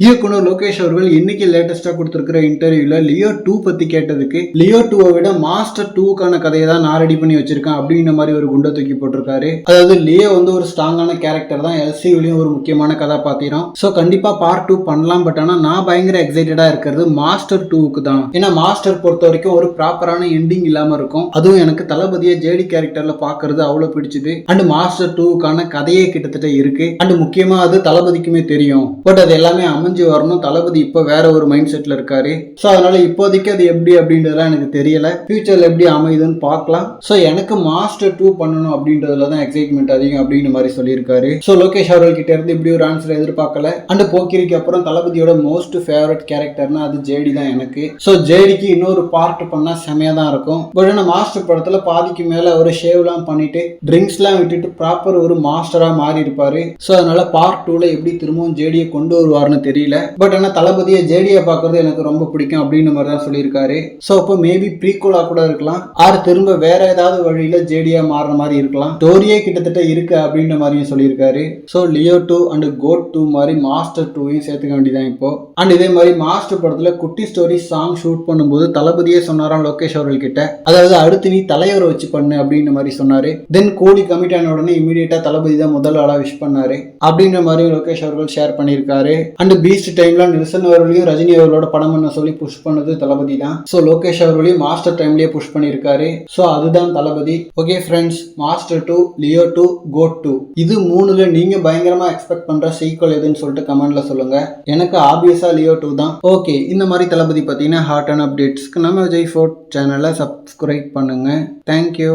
இயக்குனர் லோகேஷ் அவர்கள் இன்னைக்கு லேட்டஸ்டா கொடுத்திருக்கிற இன்டர்வியூல லியோ 2 பத்தி கேட்டதுக்கு லியோ 2 விட மாஸ்டர் 2க்கான கதையை தான் நான் ரெடி பண்ணி வச்சிருக்கேன் அப்படின்ற மாதிரி ஒரு குண்டை தூக்கி போட்டிருக்காரு. அதாவது லியோ ஒரு ஸ்ட்ராங்கான கேரக்டர் தான், எல்சியூலயும் ஒரு முக்கியமான கதாபாத்திரம். ஸோ கண்டிப்பா பார்ட் 2 பண்ணலாம். பட் ஆனா நான் பயங்கர எக்ஸைட்டடா இருக்கிறது மாஸ்டர் 2க்கு தான். ஏன்னா மாஸ்டர் பொறுத்த வரைக்கும் ஒரு ப்ராப்பரான எண்டிங் இல்லாம இருக்கும். அதுவும் எனக்கு தளபதியை ஜேடி கேரக்டர்ல பாக்குறது அவ்வளவு பிடிச்சது. அண்ட் மாஸ்டர் 2க்கான கதையே கிட்டத்தட்ட இருக்கு. அண்ட் முக்கியமா அது தளபதிக்குமே தெரியும். பட் அது எல்லாமே அமைஞ்சு வரணும். தளபதி இப்ப வேற ஒரு மைண்ட் செட்ல இருக்காரு. சோ அதனால இப்போதைக்கு அது எப்படி அப்படின்றதுலாம் எனக்கு தெரியல. ஃபியூச்சர்ல எப்படி அமையுதுன்னு பார்க்கலாம். சோ எனக்கு மாஸ்டர் 2 பண்ணணும் அப்படின்றதுல தான் எக்ஸைட்மெண்ட் அதிகம் அப்படின்ற மாதிரி சொல்லியிருக்காரு. சோ லோகேஷ் அவர்கள் கிட்ட இருந்து இப்படி ஒரு ஆன்சர் எதிர்பார்க்கல. அண்ட் போக்கிரிக்கு அப்புறம் தளபதியோட மோஸ்ட் ஃபேவரட் கேரக்டர்னா அது ஜேடி தான் எனக்கு. சோ ஜேடிக்கு இன்னொரு பார்ட் பண்ணா செமையா தான் இருக்கும். பட் ஆனா மாஸ்டர் படத்துல பாதிக்கு மேல ஒரு ஷேவ்லாம் பண்ணிட்டு ட்ரிங்க்ஸ்லாம் விட்டுட்டு ப்ராப்பர் ஒரு மாஸ்டரா மாறி இருப்பாரு. சோ அதனால பார்ட் 2ல எப்படி திரும்பவும் ஜேடியை கொண்டு வருவார்னு தெரியல. பட் ஆனா தளபதியை ஜேடியை பார்க்கறது எனக்கு ரொம்ப பிடிக்கும் அப்படின்னு மாதிரி தான் சொல்லியிருக்காரு. சோ அப்போ மேபி ப்ரீக்வலா கூட இருக்கலாம், ஆர் திரும்ப வேற ஏதாவது வழியில ஜேடியா மாறுற மாதிரி இருக்கலாம். ஸ்டோரியே கிட்டத்தட்ட இருக்கு அப்படின்ற மாதிரியும் சொல்லியிருக்காரு. சோ லியோ 2 அண்ட் கோட் 2 மாதிரி மாஸ்டர் 2வையும் சேர்த்துக்க வேண்டியதான் இப்போ. அண்ட் இதே மாதிரி மாஸ்டர் படத்துல குட்டி ஸ்டோரி சாங் ஷூட் பண்ணும்போது தளபதியே சொன்னாராம் லோகேஷ் அவர்கள் கிட்ட, அதாவது அடுத்து நீ தலைவரை வச்சு பண்ணு அப்படின்ற மாதிரி சொன்னாரு. தென் கோலி கமிட் ஆன உடனே இமீடியட்டா தளபதி தான் முதல் ஆளா விஷ் பண்ணாரு அப்படின்ற மாதிரி லோகேஷ் அவர்கள் ஷேர் பண்ணியிருக்காரு. அண்ட் பீஸ்ட் டைம்ல நில்சன் அவர்களையும் ரஜினி அவர்களோட படம் பண்ண சொல்லி புஷ் பண்ணது தளபதி தான். சோ லோகேஷ் அவர்களையும் மாஸ்டர் டைம்லயே புஷ் பண்ணியிருக்காரு. சோ அதுதான் Thalapathy. Okay friends, Master 2, Leo 2, GOAT 2 இது மூணுல நீங்க பயங்கரமா எக்ஸ்பெக்ட் பண்ற சீக்வல் எதுன்னு சொல்லிட்டு கமெண்ட்ல சொல்லுங்க. எனக்கு ஆப்வியஸா லியோ 2 தான். ஓகே, இந்த மாதிரி தளபதி பார்த்தீங்கன்னா ஹாட் அண்ட் அப்டேட்ஸ்க்கு நம்ம விஜய் ஃபோர்ட் சேனலை சப்ஸ்கிரைப் பண்ணுங்க. தேங்க்யூ.